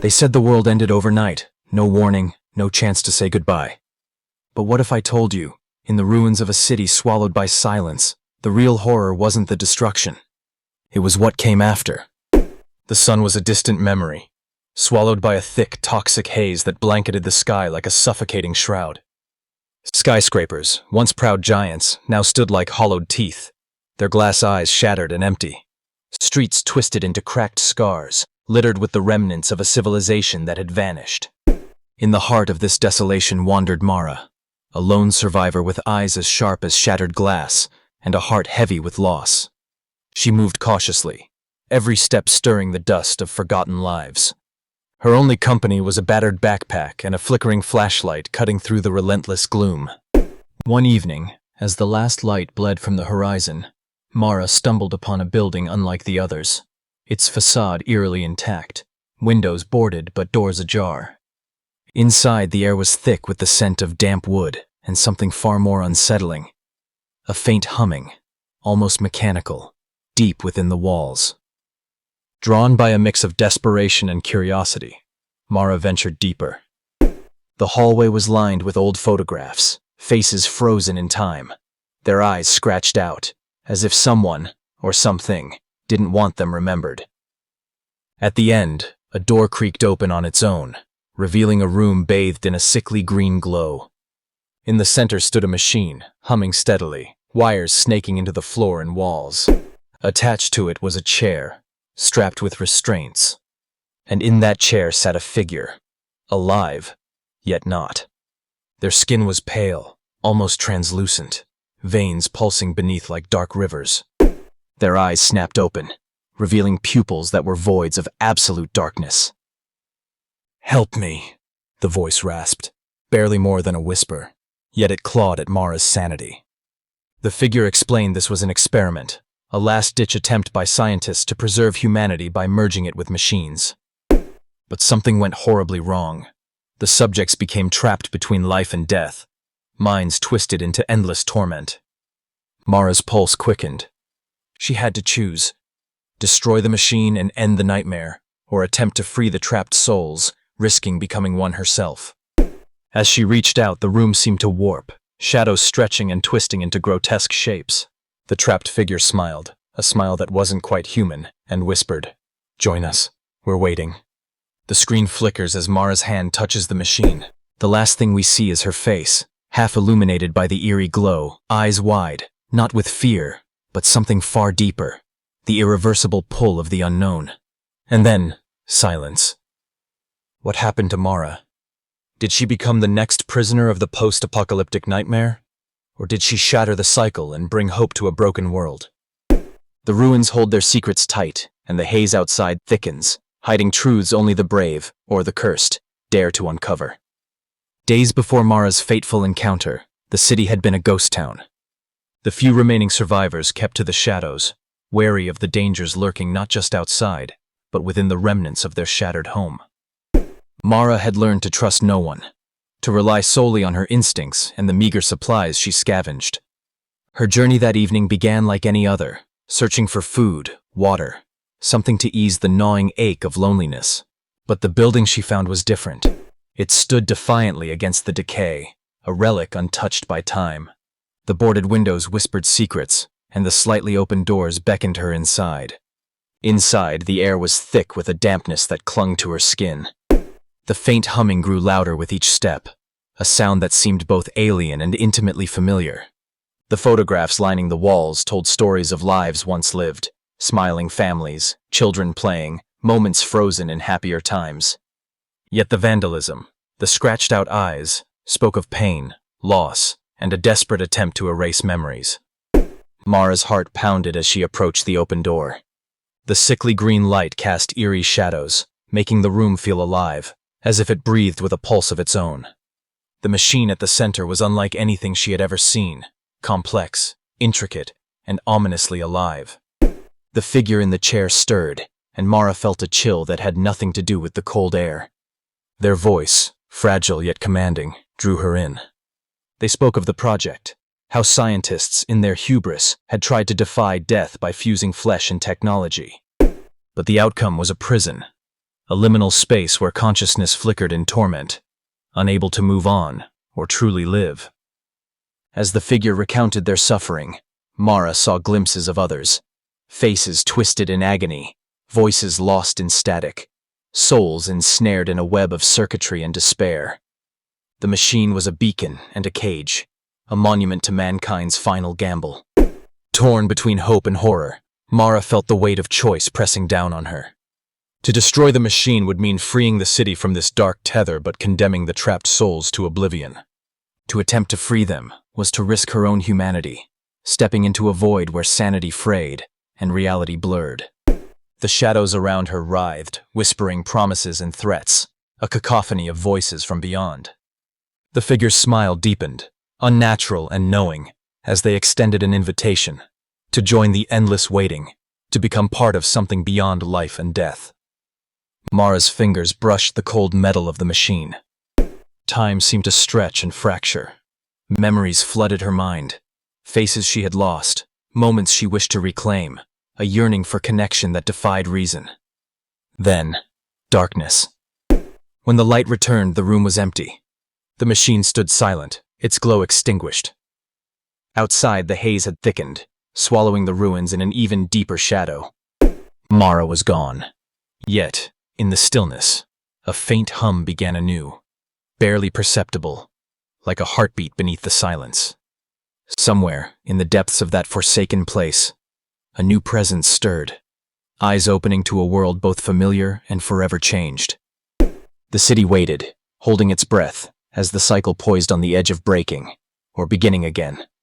They said the world ended overnight, no warning, no chance to say goodbye. But what if I told you, in the ruins of a city swallowed by silence, the real horror wasn't the destruction. It was what came after. The sun was a distant memory, swallowed by a thick, toxic haze that blanketed the sky like a suffocating shroud. Skyscrapers, once proud giants, now stood like hollowed teeth, their glass eyes shattered and empty. Streets twisted into cracked scars, littered with the remnants of a civilization that had vanished. In the heart of this desolation wandered Mara, a lone survivor with eyes as sharp as shattered glass and a heart heavy with loss. She moved cautiously, every step stirring the dust of forgotten lives. Her only company was a battered backpack and a flickering flashlight cutting through the relentless gloom. One evening, as the last light bled from the horizon, Mara stumbled upon a building unlike the others, its facade eerily intact, windows boarded but doors ajar. Inside, the air was thick with the scent of damp wood and something far more unsettling. A faint humming, almost mechanical, deep within the walls. Drawn by a mix of desperation and curiosity, Mara ventured deeper. The hallway was lined with old photographs, faces frozen in time, their eyes scratched out, as if someone, or something, didn't want them remembered. At the end, a door creaked open on its own, revealing a room bathed in a sickly green glow. In the center stood a machine, humming steadily, wires snaking into the floor and walls. Attached to it was a chair, strapped with restraints. And in that chair sat a figure, alive, yet not. Their skin was pale, almost translucent, veins pulsing beneath like dark rivers. Their eyes snapped open, revealing pupils that were voids of absolute darkness. "Help me," the voice rasped, barely more than a whisper, yet it clawed at Mara's sanity. The figure explained this was an experiment, a last-ditch attempt by scientists to preserve humanity by merging it with machines. But something went horribly wrong. The subjects became trapped between life and death, minds twisted into endless torment. Mara's pulse quickened. She had to choose: destroy the machine and end the nightmare, or attempt to free the trapped souls, risking becoming one herself. As she reached out, the room seemed to warp, shadows stretching and twisting into grotesque shapes. The trapped figure smiled, a smile that wasn't quite human, and whispered, "Join us. We're waiting." The screen flickers as Mara's hand touches the machine. The last thing we see is her face, half illuminated by the eerie glow, eyes wide, not with fear, but something far deeper, the irreversible pull of the unknown. And then, silence. What happened to Mara? Did she become the next prisoner of the post-apocalyptic nightmare? Or did she shatter the cycle and bring hope to a broken world? The ruins hold their secrets tight, and the haze outside thickens, hiding truths only the brave, or the cursed, dare to uncover. Days before Mara's fateful encounter, the city had been a ghost town. The few remaining survivors kept to the shadows, wary of the dangers lurking not just outside, but within the remnants of their shattered home. Mara had learned to trust no one, to rely solely on her instincts and the meager supplies she scavenged. Her journey that evening began like any other, searching for food, water, something to ease the gnawing ache of loneliness. But the building she found was different. It stood defiantly against the decay, a relic untouched by time. The boarded windows whispered secrets, and the slightly open doors beckoned her inside. Inside, the air was thick with a dampness that clung to her skin. The faint humming grew louder with each step, a sound that seemed both alien and intimately familiar. The photographs lining the walls told stories of lives once lived, smiling families, children playing, moments frozen in happier times. Yet the vandalism, the scratched-out eyes, spoke of pain, loss, and a desperate attempt to erase memories. Mara's heart pounded as she approached the open door. The sickly green light cast eerie shadows, making the room feel alive, as if it breathed with a pulse of its own. The machine at the center was unlike anything she had ever seen, complex, intricate, and ominously alive. The figure in the chair stirred, and Mara felt a chill that had nothing to do with the cold air. Their voice, fragile yet commanding, drew her in. They spoke of the project, how scientists, in their hubris, had tried to defy death by fusing flesh and technology. But the outcome was a prison, a liminal space where consciousness flickered in torment, unable to move on or truly live. As the figure recounted their suffering, Mara saw glimpses of others, faces twisted in agony, voices lost in static, souls ensnared in a web of circuitry and despair. The machine was a beacon and a cage, a monument to mankind's final gamble. Torn between hope and horror, Mara felt the weight of choice pressing down on her. To destroy the machine would mean freeing the city from this dark tether but condemning the trapped souls to oblivion. To attempt to free them was to risk her own humanity, stepping into a void where sanity frayed and reality blurred. The shadows around her writhed, whispering promises and threats, a cacophony of voices from beyond. The figure's smile deepened, unnatural and knowing, as they extended an invitation to join the endless waiting, to become part of something beyond life and death. Mara's fingers brushed the cold metal of the machine. Time seemed to stretch and fracture. Memories flooded her mind, faces she had lost, moments she wished to reclaim, a yearning for connection that defied reason. Then, darkness. When the light returned, the room was empty. The machine stood silent, its glow extinguished. Outside, the haze had thickened, swallowing the ruins in an even deeper shadow. Mara was gone. Yet, in the stillness, a faint hum began anew, barely perceptible, like a heartbeat beneath the silence. Somewhere, in the depths of that forsaken place, a new presence stirred, eyes opening to a world both familiar and forever changed. The city waited, holding its breath, as the cycle poised on the edge of breaking, or beginning again.